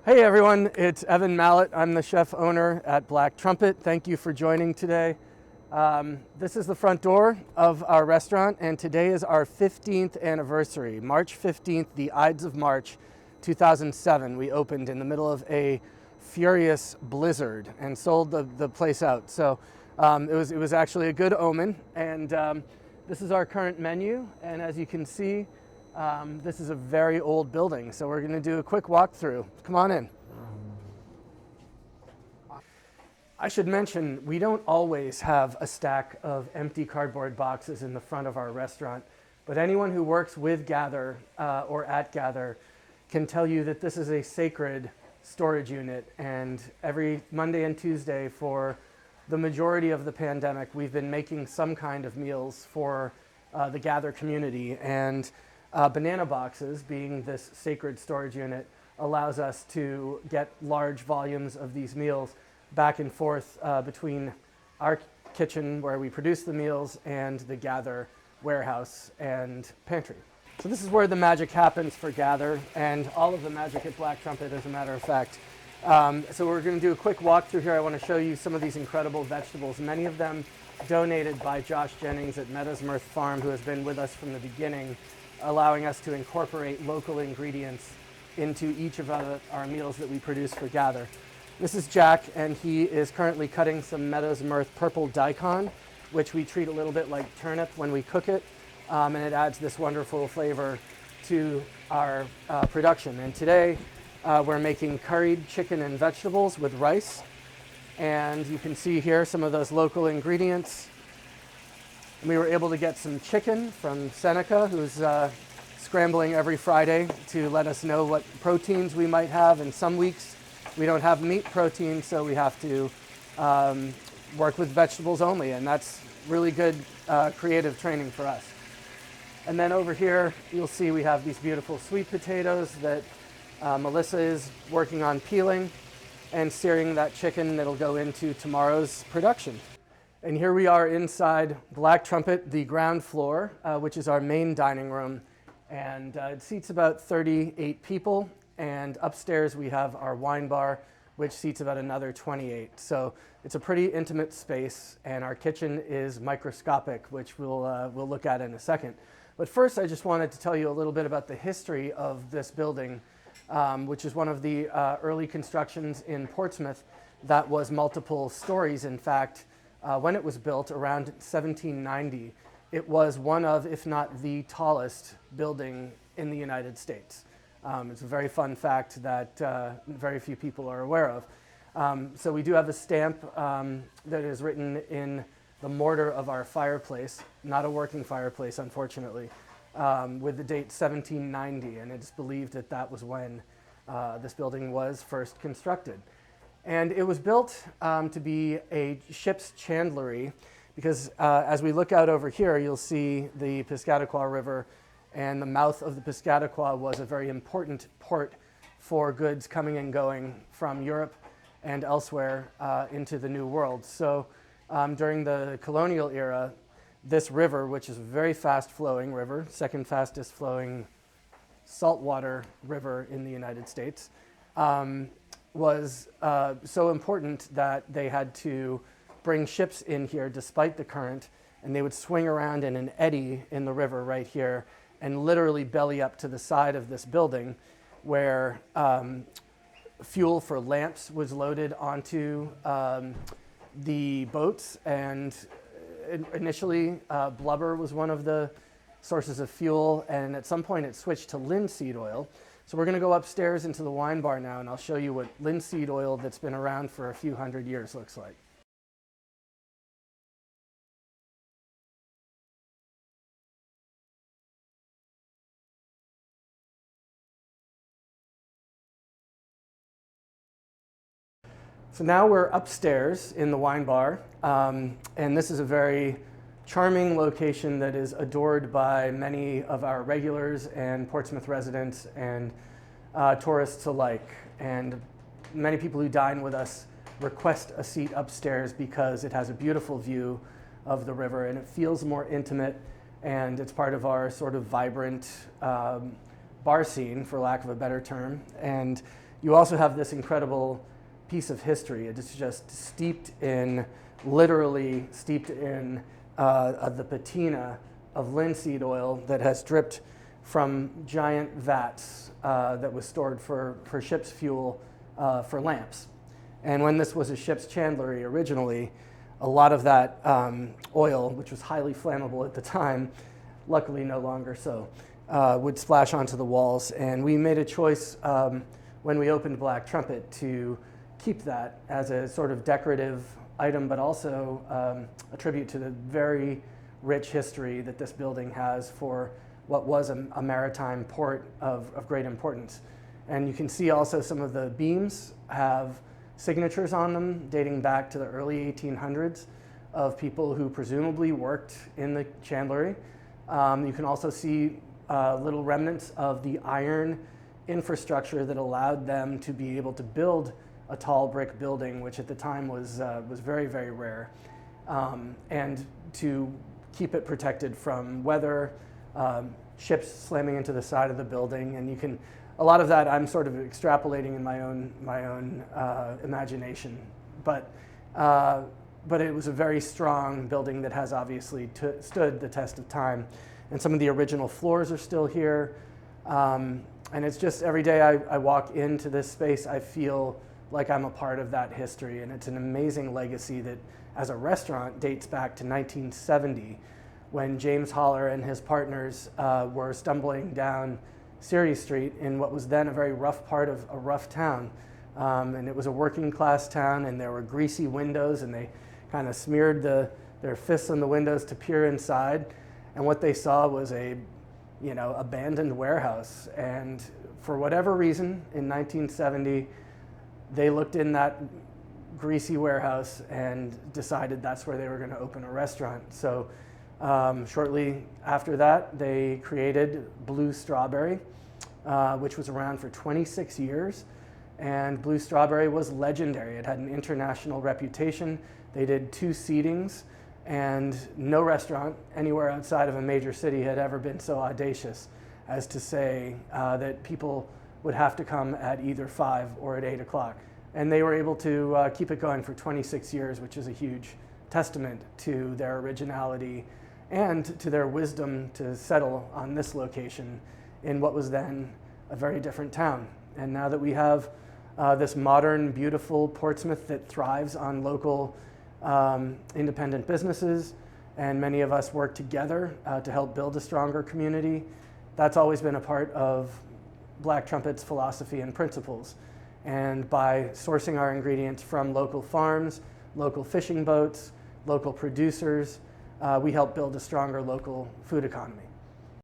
Hey everyone, it's Evan Mallett. I'm the chef owner at Black Trumpet. Thank you for joining today. This is the front door of our restaurant, and today is our 15th anniversary. March 15th, the Ides of March 2007. We opened in the middle of a furious blizzard and sold the place out. So it was actually a good omen. And this is our current menu, and as you can see, this is a very old building, so we're going to do a quick walkthrough. Come on in. I should mention, we don't always have a stack of empty cardboard boxes in the front of our restaurant, but anyone who works with Gather or at Gather can tell you that this is a sacred storage unit, and every Monday and Tuesday for the majority of the pandemic, we've been making some kind of meals for the Gather community, and banana boxes, being this sacred storage unit, allows us to get large volumes of these meals back and forth between our kitchen where we produce the meals and the Gather warehouse and pantry. So this is where the magic happens for Gather, and all of the magic at Black Trumpet, as a matter of fact. So we're going to do a quick walkthrough here. I want to show you some of these incredible vegetables, many of them donated by Josh Jennings at Meadows Mirth Farm, who has been with us from the beginning, allowing us to incorporate local ingredients into each of our meals that we produce for Gather. This is Jack, and he is currently cutting some Meadows Mirth purple daikon, which we treat a little bit like turnip when we cook it, and it adds this wonderful flavor to our production. And today we're making curried chicken and vegetables with rice, and you can see here some of those local ingredients. And we were able to get some chicken from Seneca, who's scrambling every Friday to let us know what proteins we might have. And some weeks we don't have meat protein, so we have to work with vegetables only. And that's really good creative training for us. And then over here, you'll see we have these beautiful sweet potatoes that Melissa is working on peeling and searing that chicken that'll go into tomorrow's production. And here we are inside Black Trumpet, the ground floor, which is our main dining room. And it seats about 38 people. And upstairs we have our wine bar, which seats about another 28. So it's a pretty intimate space, and our kitchen is microscopic, which we'll look at in a second. But first, I just wanted to tell you a little bit about the history of this building, which is one of the early constructions in Portsmouth that was multiple stories. In fact, when it was built around 1790, it was one of, if not the tallest building in the United States. It's a very fun fact that very few people are aware of. So we do have a stamp that is written in the mortar of our fireplace, not a working fireplace, unfortunately, with the date 1790, and it's believed that that was when this building was first constructed. And it was built to be a ship's chandlery, because as we look out over here, you'll see the Piscataqua River, and the mouth of the Piscataqua was a very important port for goods coming and going from Europe and elsewhere into the New World. So during the colonial era, this river, which is a very fast-flowing river, second fastest flowing saltwater river in the United States, was so important that they had to bring ships in here despite the current, and they would swing around in an eddy in the river right here and literally belly up to the side of this building, where fuel for lamps was loaded onto the boats. And initially blubber was one of the sources of fuel, and at some point it switched to linseed oil. So we're going to go upstairs into the wine bar now, and I'll show you what linseed oil that's been around for a few hundred years looks like. So now we're upstairs in the wine bar, and this is a very charming location that is adored by many of our regulars and Portsmouth residents and tourists alike. And many people who dine with us request a seat upstairs because it has a beautiful view of the river, and it feels more intimate, and it's part of our sort of vibrant bar scene, for lack of a better term. And you also have this incredible piece of history. It is just literally steeped in the patina of linseed oil that has dripped from giant vats that was stored for ship's fuel for lamps. And when this was a ship's chandlery originally, a lot of that oil, which was highly flammable at the time, luckily no longer so, would splash onto the walls. And we made a choice when we opened Black Trumpet to keep that as a sort of decorative item, but also a tribute to the very rich history that this building has for what was a maritime port of great importance. And you can see also some of the beams have signatures on them dating back to the early 1800s of people who presumably worked in the chandlery. You can also see little remnants of the iron infrastructure that allowed them to be able to build a tall brick building, which at the time was very, very rare, and to keep it protected from weather, ships slamming into the side of the building. And a lot of that I'm sort of extrapolating in my own imagination, but it was a very strong building that has obviously stood the test of time. And some of the original floors are still here. And it's just every day I walk into this space, I feel like I'm a part of that history. And it's an amazing legacy that as a restaurant dates back to 1970, when James Holler and his partners were stumbling down Ceres Street in what was then a very rough part of a rough town. And it was a working class town, and there were greasy windows, and they kind of smeared their fists on the windows to peer inside. And what they saw was a abandoned warehouse. And for whatever reason, in 1970, they looked in that greasy warehouse and decided that's where they were going to open a restaurant. So shortly after that, they created Blue Strawberry, which was around for 26 years. And Blue Strawberry was legendary. It had an international reputation. They did 2 seatings, and no restaurant anywhere outside of a major city had ever been so audacious as to say that people would have to come at either 5 or at 8 o'clock. And they were able to keep it going for 26 years, which is a huge testament to their originality and to their wisdom to settle on this location in what was then a very different town. And now that we have this modern, beautiful Portsmouth that thrives on local independent businesses, and many of us work together to help build a stronger community, that's always been a part of Black Trumpet's philosophy and principles. And by sourcing our ingredients from local farms, local fishing boats, local producers, we help build a stronger local food economy.